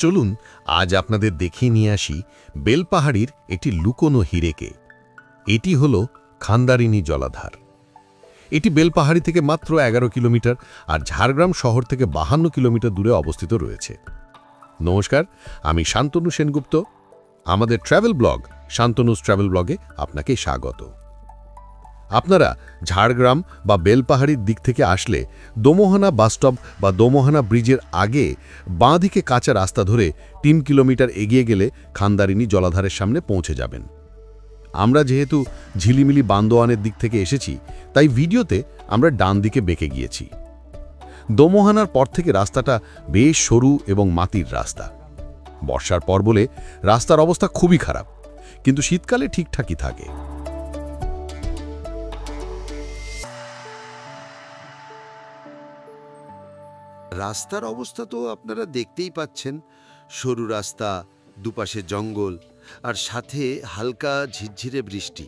চলুন আজ আপনাদের দেখিয়ে নিয়ে আসি বেলপাহাড়ির একটি লুকোনো হিরেকে। এটি হলো খান্দারিনী জলাধার। এটি বেলপাহাড়ি থেকে মাত্র 11 কিলোমিটার আর ঝাড়গ্রাম শহর থেকে 52 কিলোমিটার দূরে অবস্থিত রয়েছে। নমস্কার, আমি শান্তনু সেনগুপ্ত। আমাদের ট্রাভেল ব্লগ শান্তনুস ট্রাভেল ব্লগে আপনাকে স্বাগত। আপনারা ঝাড়গ্রাম বা বেলপাহাড়ির দিক থেকে আসলে দোমোহানা বাসস্টপ বা দোমোহানা ব্রিজের আগে বাঁ দিকে কাঁচা রাস্তা ধরে 3 কিলোমিটার এগিয়ে গেলে খান্দারিনী জলাধারের সামনে পৌঁছে যাবেন। আমরা যেহেতু ঝিলিমিলি বান্দোয়ানের দিক থেকে এসেছি, তাই ভিডিওতে আমরা ডান দিকে বেঁকে গিয়েছি। দোমোহানার পর থেকে রাস্তাটা বেশ সরু এবং মাটির রাস্তা। বর্ষার পর বলে রাস্তার অবস্থা খুবই খারাপ, কিন্তু শীতকালে ঠিকঠাকই থাকে। রাস্তার অবস্থা তো আপনারা দেখতেই পাচ্ছেন। সরু রাস্তা, দুপাশে জঙ্গল আর সাথে হালকা ঝিরঝিরে বৃষ্টি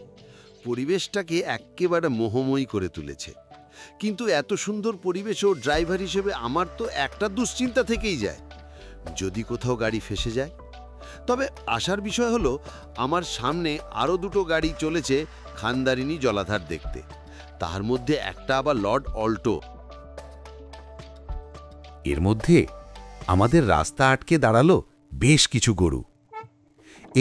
পরিবেশটাকে একেবারে মোহময়ী করে তুলেছে। কিন্তু এত সুন্দর পরিবেশ ও ড্রাইভার হিসেবে আমার তো একটা দুশ্চিন্তা থেকেই যায়, যদি কোথাও গাড়ি ফেঁসে যায়। তবে আসার বিষয় হলো, আমার সামনে আরও দুটো গাড়ি চলেছে খান্দারিনী জলাধার দেখতে। তার মধ্যে একটা আবার লর্ড অল্টো। এর মধ্যে আমাদের রাস্তা আটকে দাঁড়ালো বেশ কিছু গরু।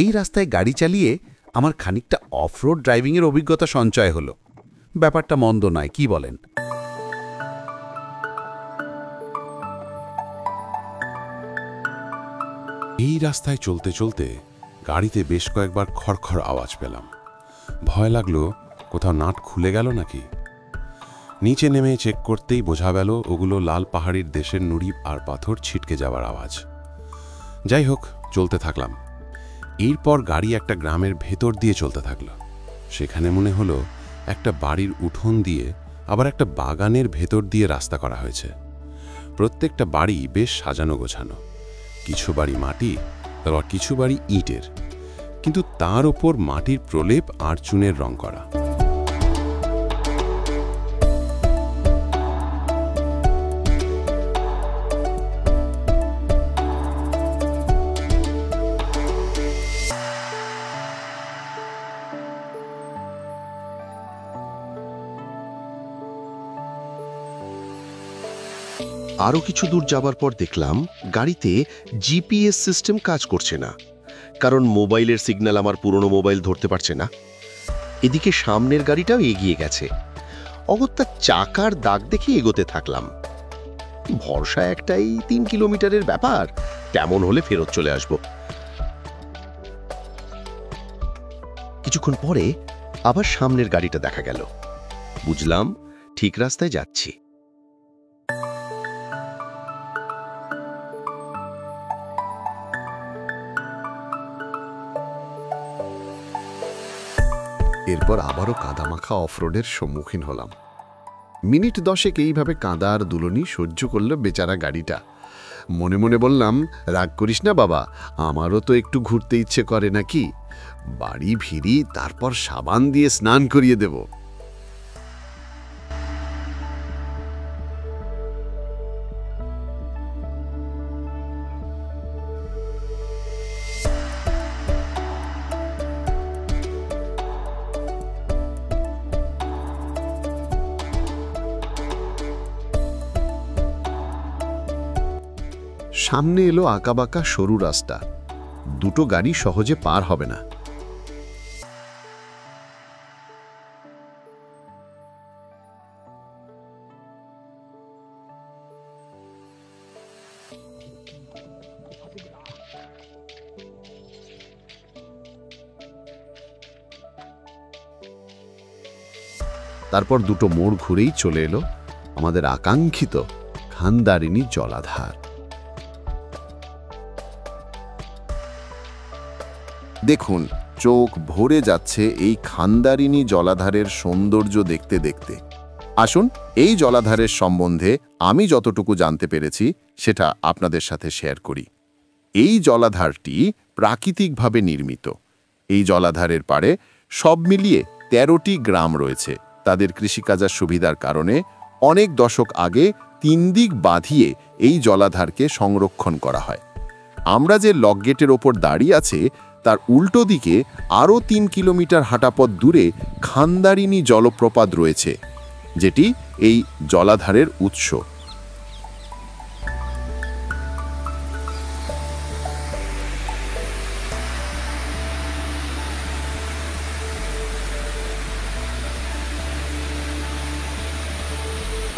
এই রাস্তায় গাড়ি চালিয়ে আমার খানিকটা অফরোড ড্রাইভিংয়ের অভিজ্ঞতা সঞ্চয় হলো। ব্যাপারটা মন্দ নয়, কি বলেন? এই রাস্তায় চলতে চলতে গাড়িতে বেশ কয়েকবার খড়খড় আওয়াজ পেলাম। ভয় লাগলো কোথাও নাট খুলে গেল নাকি। নিচে নেমে চেক করতেই বোঝা গেল ওগুলো লাল পাহাড়ির দেশের নুড়ি আর পাথর ছিটকে যাওয়ার আওয়াজ। যাই হোক, চলতে থাকলাম। এরপর গাড়ি একটা গ্রামের ভেতর দিয়ে চলতে থাকলো। সেখানে মনে হলো একটা বাড়ির উঠোন দিয়ে আবার একটা বাগানের ভেতর দিয়ে রাস্তা করা হয়েছে। প্রত্যেকটা বাড়ি বেশ সাজানো গোছানো। কিছু বাড়ি মাটি, আবার কিছু বাড়ি ইটের, কিন্তু তার ওপর মাটির প্রলেপ আর চুনের রং করা। আরও কিছু দূর যাবার পর দেখলাম গাড়িতে জিপিএস সিস্টেম কাজ করছে না, কারণ মোবাইলের সিগন্যাল আমার পুরনো মোবাইল ধরতে পারছে না। এদিকে সামনের গাড়িটাও এগিয়ে গেছে। অগত্যা চাকার দাগ দেখে এগোতে থাকলাম। ভরসা একটাই 3 কিলোমিটারের ব্যাপার, তেমন হলে ফেরত চলে আসব। কিছুক্ষণ পরে আবার সামনের গাড়িটা দেখা গেল। বুঝলাম ঠিক রাস্তায় যাচ্ছি। এরপর আবারও কাদামাখা অফরোডের সম্মুখীন হলাম। মিনিট 10 এইভাবে কাদা আর দুলনি সহ্য করল বেচারা গাড়িটা। মনে মনে বললাম, রাগ করিস না বাবা, আমারও তো একটু ঘুরতে ইচ্ছে করে নাকি। বাড়ি ফিরি, তারপর সাবান দিয়ে স্নান করিয়ে দেব। সামনে এলো আঁকাবাঁকা সরু রাস্তা, দুটো গাড়ি সহজে পার হবে না। তারপর দুটো মোড় ঘুরেই চলে এলো আমাদের আকাঙ্ক্ষিত খান্দারিনী জলাধার। দেখুন, চোখ ভরে যাচ্ছে এই খান্দারিনী জলাধারের সৌন্দর্য দেখতে দেখতে। আসুন, এই জলাধারের সম্বন্ধে আমি যতটুকু জানতে পেরেছি সেটা আপনাদের সাথে শেয়ার করি। এই জলাধারটি প্রাকৃতিকভাবে নির্মিত। এই জলাধারের পাড়ে সব মিলিয়ে 13টি গ্রাম রয়েছে। তাদের কৃষিকাজের সুবিধার কারণে অনেক দশক আগে 3 দিক বাঁধিয়ে এই জলাধারকে সংরক্ষণ করা হয়। আমরা যে লক গেটের ওপর দাঁড়িয়ে আছে তার উল্টো দিকে আরও 3 কিলোমিটার হাঁটাপথ দূরে খান্দারিনী জলপ্রপাত রয়েছে, যেটি এই জলাধারের উৎস।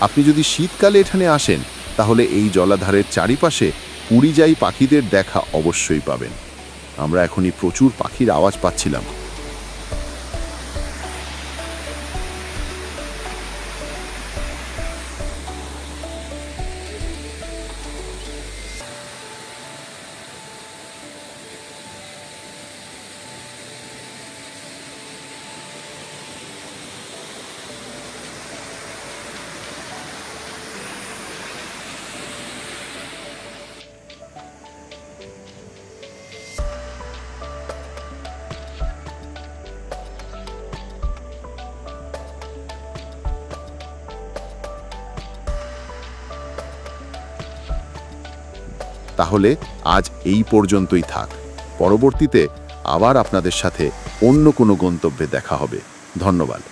আপনি যদি শীতকালে এখানে আসেন তাহলে এই জলাধারের চারিপাশে পরিযায়ী পাখিদের দেখা অবশ্যই পাবেন। আমরা এখনই প্রচুর পাখির আওয়াজ পাচ্ছিলাম। তাহলে আজ এই পর্যন্তই থাক। পরবর্তীতে আবার আপনাদের সাথে অন্য কোনো গন্তব্যে দেখা হবে। ধন্যবাদ।